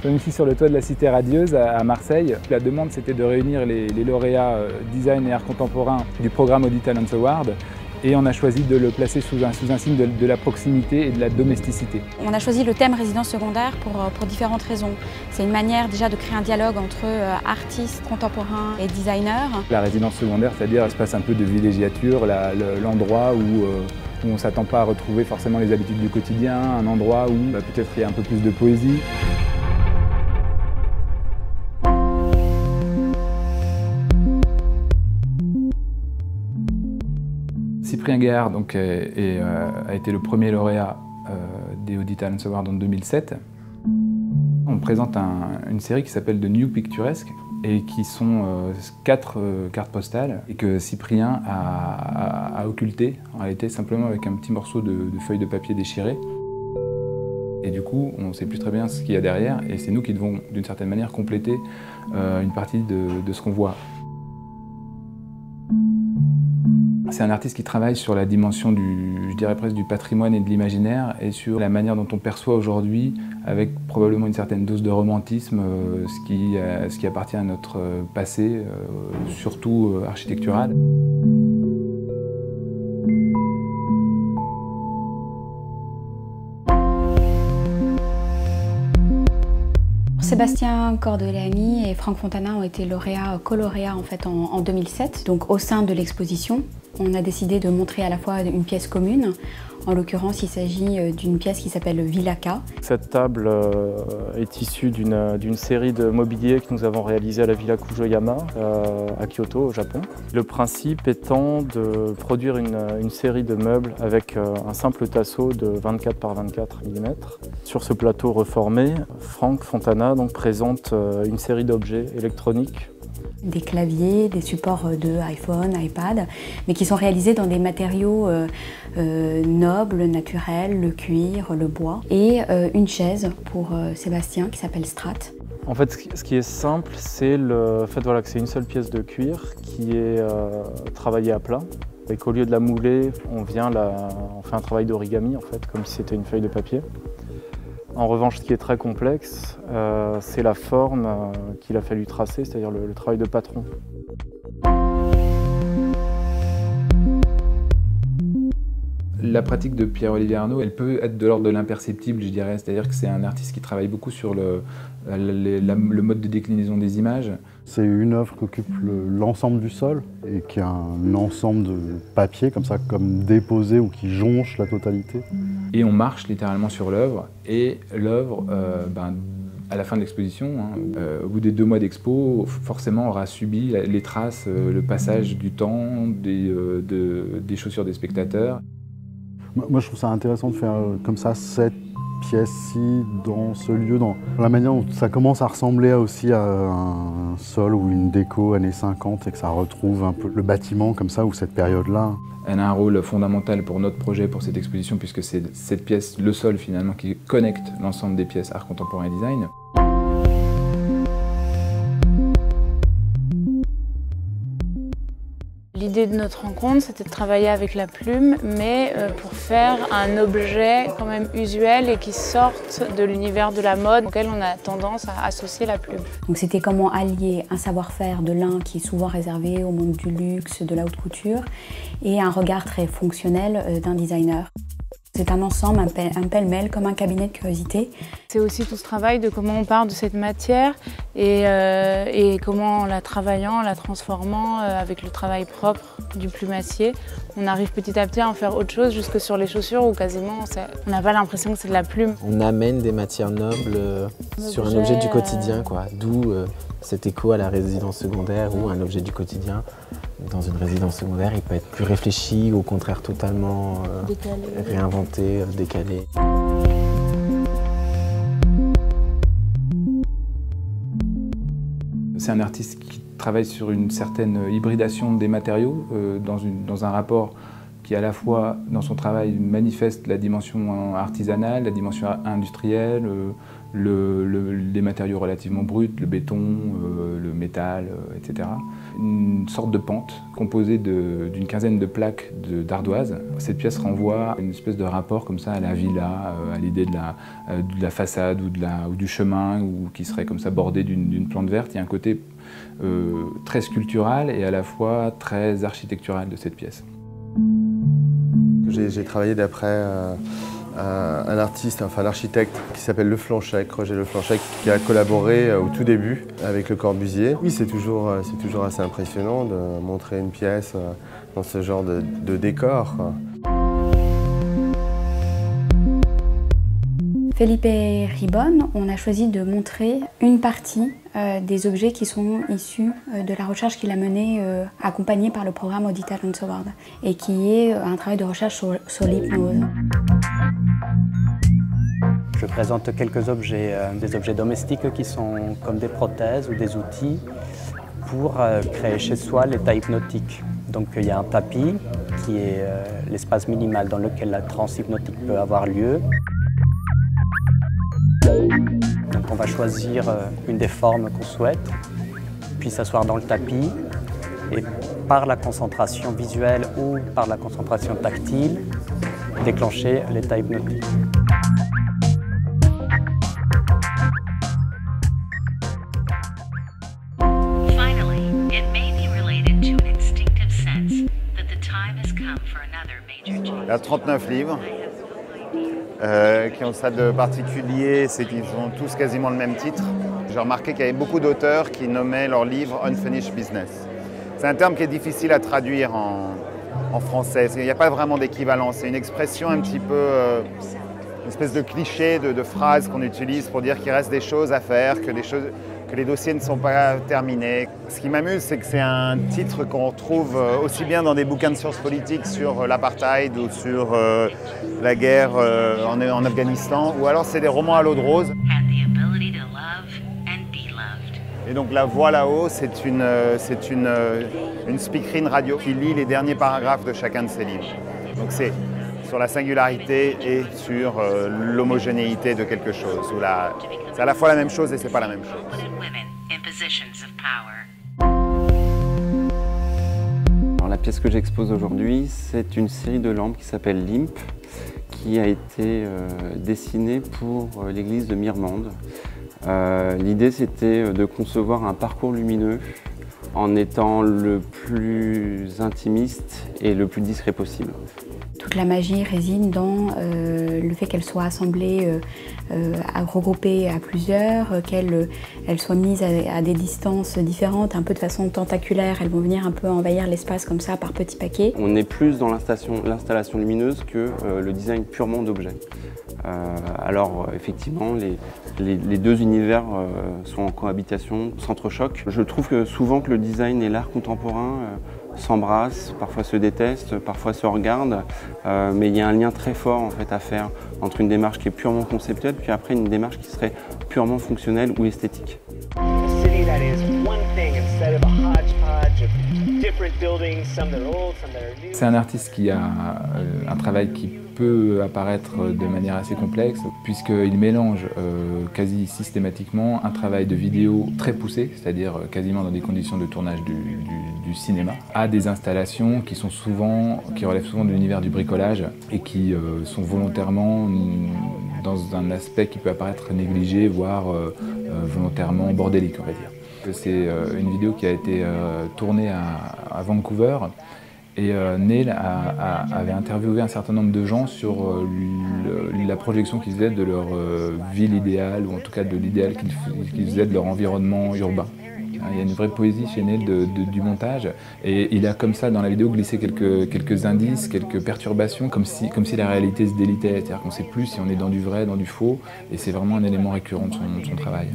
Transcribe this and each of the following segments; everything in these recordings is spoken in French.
Nous sommes ici sur le toit de la Cité Radieuse à Marseille. La demande, c'était de réunir les lauréats design et art contemporain du programme Audi Talents Award. Et on a choisi de le placer sous un signe de la proximité et de la domesticité. On a choisi le thème résidence secondaire pour différentes raisons. C'est une manière déjà de créer un dialogue entre artistes contemporains et designers. La résidence secondaire, c'est-à-dire l'espace un peu de villégiature, l'endroit où on ne s'attend pas à retrouver forcément les habitudes du quotidien, un endroit où peut-être il y a un peu plus de poésie. Cyprien Guéard a été le premier lauréat des Audi Talents Awards en 2007. On présente une série qui s'appelle The New Picturesque et qui sont 4 cartes postales et que Cyprien a occultées en réalité simplement avec un petit morceau de feuille de papier déchirée. Et du coup, on ne sait plus très bien ce qu'il y a derrière et c'est nous qui devons d'une certaine manière compléter une partie de ce qu'on voit. C'est un artiste qui travaille sur la dimension je dirais presque du patrimoine et de l'imaginaire et sur la manière dont on perçoit aujourd'hui, avec probablement une certaine dose de romantisme, ce qui appartient à notre passé, surtout architectural. Sébastien Cordelani et Franck Fontana ont été colauréats en fait en 2007. Donc au sein de l'exposition, on a décidé de montrer à la fois une pièce commune. En l'occurrence, il s'agit d'une pièce qui s'appelle Villaka. Cette table est issue d'une série de mobilier que nous avons réalisé à la Villa Kujoyama à Kyoto, au Japon. Le principe étant de produire une série de meubles avec un simple tasseau de 24 par 24 mm. Sur ce plateau reformé, Franck Fontana présente une série d'objets électroniques. Des claviers, des supports de iPhone, iPad, mais qui sont réalisés dans des matériaux nobles, naturels, le cuir, le bois. Et une chaise pour Sébastien qui s'appelle Strat. En fait, ce qui est simple, c'est le fait que c'est une seule pièce de cuir qui est travaillée à plat. Et qu'au lieu de la mouler, on fait un travail d'origami, en fait, comme si c'était une feuille de papier. En revanche, ce qui est très complexe, c'est la forme qu'il a fallu tracer, c'est-à-dire le travail de patron. La pratique de Pierre-Olivier Arnaud, elle peut être de l'ordre de l'imperceptible, je dirais. C'est-à-dire que c'est un artiste qui travaille beaucoup sur le mode de déclinaison des images. C'est une œuvre qui occupe l'ensemble du sol et qui a un ensemble de papier comme ça, comme déposé ou qui jonche la totalité. Et on marche littéralement sur l'œuvre et l'œuvre, à la fin de l'exposition, au bout des 2 mois d'expo, forcément aura subi les traces, le passage du temps, des chaussures des spectateurs. Moi, je trouve ça intéressant de faire comme ça cette pièce-ci dans ce lieu, dans la manière dont ça commence à ressembler aussi à un sol ou une déco années 50 et que ça retrouve un peu le bâtiment comme ça ou cette période-là. Elle a un rôle fondamental pour notre projet, pour cette exposition, puisque c'est cette pièce, le sol finalement, qui connecte l'ensemble des pièces art contemporain et design. L'idée de notre rencontre, c'était de travailler avec la plume, mais pour faire un objet quand même usuel et qui sorte de l'univers de la mode auquel on a tendance à associer la plume. Donc c'était comment allier un savoir-faire de l'un qui est souvent réservé au monde du luxe, de la haute couture, et un regard très fonctionnel d'un designer. C'est un ensemble, un pêle-mêle, comme un cabinet de curiosité. C'est aussi tout ce travail de comment on part de cette matière et comment en la travaillant, en la transformant avec le travail propre du plumassier, on arrive petit à petit à en faire autre chose jusque sur les chaussures où quasiment on n'a pas l'impression que c'est de la plume. On amène des matières nobles sur un objet du quotidien, d'où cet écho à la résidence secondaire ou un objet du quotidien. Dans une résidence secondaire, il peut être plus réfléchi, au contraire totalement réinventé, décalé. C'est un artiste qui travaille sur une certaine hybridation des matériaux, dans un rapport qui à la fois, dans son travail, manifeste la dimension artisanale, la dimension industrielle, les matériaux relativement bruts, le béton, le métal, etc. une sorte de pente composée d'une quinzaine de plaques d'ardoise. Cette pièce renvoie à une espèce de rapport comme ça à la villa, à l'idée de la façade ou du chemin qui serait comme ça bordé d'une plante verte. Il y a un côté très sculptural et à la fois très architectural de cette pièce. J'ai travaillé d'après un artiste, enfin un architecte qui s'appelle Le Flanchec, Roger Le Flanchec, qui a collaboré au tout début avec Le Corbusier. Oui, c'est toujours assez impressionnant de montrer une pièce dans ce genre de décor, quoi. Felipe Ribon, on a choisi de montrer une partie des objets qui sont issus de la recherche qu'il a menée, accompagnée par le programme Audi Talents Award, et qui est un travail de recherche sur l'hypnose. Je présente quelques objets, des objets domestiques qui sont comme des prothèses ou des outils pour créer chez soi l'état hypnotique. Donc il y a un tapis qui est l'espace minimal dans lequel la transe hypnotique peut avoir lieu. Donc on va choisir une des formes qu'on souhaite, puis s'asseoir dans le tapis et par la concentration visuelle ou par la concentration tactile, déclencher l'état hypnotique. Il y a 39 livres qui ont ça de particulier, c'est qu'ils ont tous quasiment le même titre. J'ai remarqué qu'il y avait beaucoup d'auteurs qui nommaient leurs livres Unfinished Business. C'est un terme qui est difficile à traduire en français. Il n'y a pas vraiment d'équivalent. C'est une expression un petit peu, une espèce de cliché, de phrase qu'on utilise pour dire qu'il reste des choses à faire, que les dossiers ne sont pas terminés. Ce qui m'amuse, c'est que c'est un titre qu'on retrouve aussi bien dans des bouquins de sciences politiques sur l'apartheid ou sur la guerre en Afghanistan, ou alors c'est des romans à l'eau de rose. Et donc la voix là-haut, c'est une speakerine radio qui lit les derniers paragraphes de chacun de ses livres. Donc c'est sur la singularité et sur l'homogénéité de quelque chose. C'est à la fois la même chose et c'est pas la même chose. Alors, la pièce que j'expose aujourd'hui, c'est une série de lampes qui s'appelle Limp, qui a été dessinée pour l'église de Mirmande. L'idée, c'était de concevoir un parcours lumineux en étant le plus intimiste et le plus discret possible. Toute la magie réside dans le fait qu'elle soit assemblée, regroupée à plusieurs, qu'elle soit mise à des distances différentes, un peu de façon tentaculaire. Elles vont venir un peu envahir l'espace comme ça par petits paquets. On est plus dans l'installation lumineuse que le design purement d'objets. Alors effectivement, les deux univers sont en cohabitation, s'entrechoquent. Je trouve que souvent que le design et l'art contemporain s'embrassent, parfois se détestent, parfois se regardent, mais il y a un lien très fort en fait à faire entre une démarche qui est purement conceptuelle, puis après une démarche qui serait purement fonctionnelle ou esthétique. C'est un artiste qui a un travail qui peut apparaître de manière assez complexe, puisqu'il mélange quasi systématiquement un travail de vidéo très poussé, c'est-à-dire quasiment dans des conditions de tournage du cinéma, à des installations qui relèvent souvent de l'univers du bricolage et qui sont volontairement dans un aspect qui peut apparaître négligé, voire volontairement bordélique, on va dire. C'est une vidéo qui a été tournée à Vancouver et Neil avait interviewé un certain nombre de gens sur la projection qu'ils faisaient de leur ville idéale, ou en tout cas de l'idéal qu'ils faisaient de leur environnement urbain. Il y a une vraie poésie chez Neil du montage, et il a comme ça dans la vidéo glissé quelques indices, quelques perturbations, comme si la réalité se délitait, c'est-à-dire qu'on ne sait plus si on est dans du vrai, dans du faux, et c'est vraiment un élément récurrent de son travail.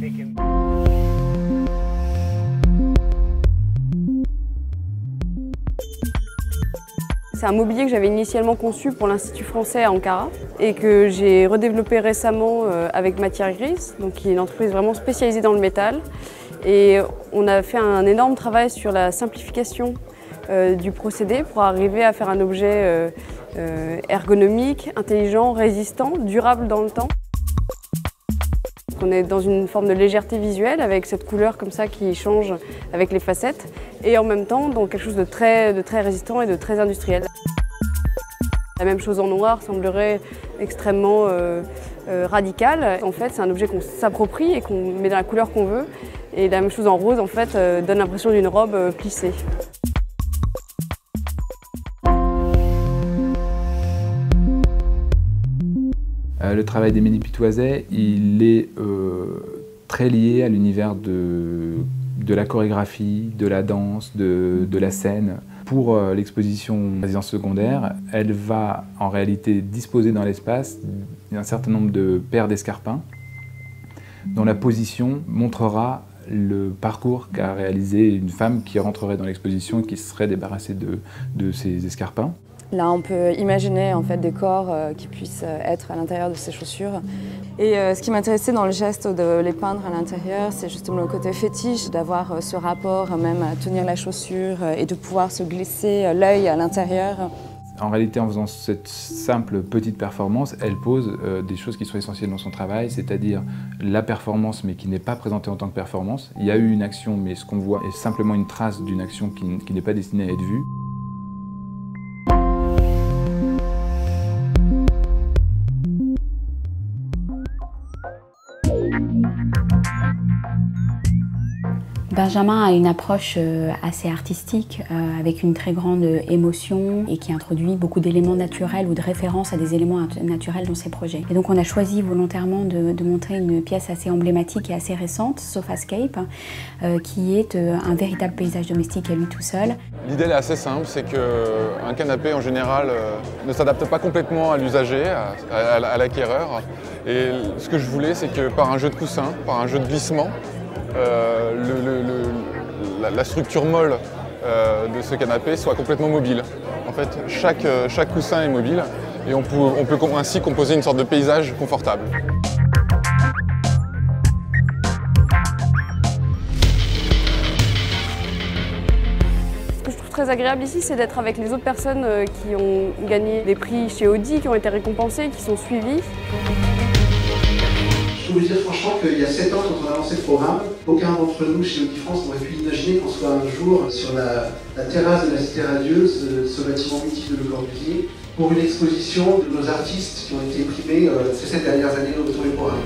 C'est un mobilier que j'avais initialement conçu pour l'Institut français à Ankara et que j'ai redéveloppé récemment avec Matière Grise, donc qui est une entreprise vraiment spécialisée dans le métal. Et on a fait un énorme travail sur la simplification du procédé pour arriver à faire un objet ergonomique, intelligent, résistant, durable dans le temps. On est dans une forme de légèreté visuelle avec cette couleur comme ça qui change avec les facettes. et en même temps dans quelque chose de très résistant et de très industriel. La même chose en noir semblerait extrêmement radical. En fait, c'est un objet qu'on s'approprie et qu'on met dans la couleur qu'on veut. Et la même chose en rose, en fait, donne l'impression d'une robe plissée. Le travail d'Émilie Pitoiset, il est très lié à l'univers de la chorégraphie, de la danse, de la scène. Pour l'exposition Résidence secondaire, elle va en réalité disposer dans l'espace d'un certain nombre de paires d'escarpins dont la position montrera le parcours qu'a réalisé une femme qui rentrerait dans l'exposition et qui se serait débarrassée de ces escarpins. Là, on peut imaginer en fait des corps qui puissent être à l'intérieur de ces chaussures. Et ce qui m'intéressait dans le geste de les peindre à l'intérieur, c'est justement le côté fétiche, d'avoir ce rapport même à tenir la chaussure et de pouvoir se glisser l'œil à l'intérieur. En réalité, en faisant cette simple petite performance, elle pose des choses qui sont essentielles dans son travail, c'est-à-dire la performance, mais qui n'est pas présentée en tant que performance. Il y a eu une action, mais ce qu'on voit est simplement une trace d'une action qui n'est pas destinée à être vue. Benjamin a une approche assez artistique, avec une très grande émotion et qui introduit beaucoup d'éléments naturels ou de références à des éléments naturels dans ses projets. Et donc on a choisi volontairement de montrer une pièce assez emblématique et assez récente, Sofascape, qui est un véritable paysage domestique à lui tout seul. L'idée est assez simple, c'est qu'un canapé en général ne s'adapte pas complètement à l'usager, à l'acquéreur. Et ce que je voulais, c'est que par un jeu de coussins, par un jeu de glissement, la structure molle de ce canapé soit complètement mobile. En fait, chaque coussin est mobile et on peut ainsi composer une sorte de paysage confortable. Ce que je trouve très agréable ici, c'est d'être avec les autres personnes qui ont gagné des prix chez Audi, qui ont été récompensées, qui sont suivies. Je peux vous dire franchement qu'il y a 7 ans, quand on a lancé le programme, aucun d'entre nous chez Audi France n'aurait pu imaginer qu'on soit un jour sur la terrasse de la Cité Radieuse, ce bâtiment mythique de Le Corbusier, pour une exposition de nos artistes qui ont été primés ces 7 dernières années autour du programme.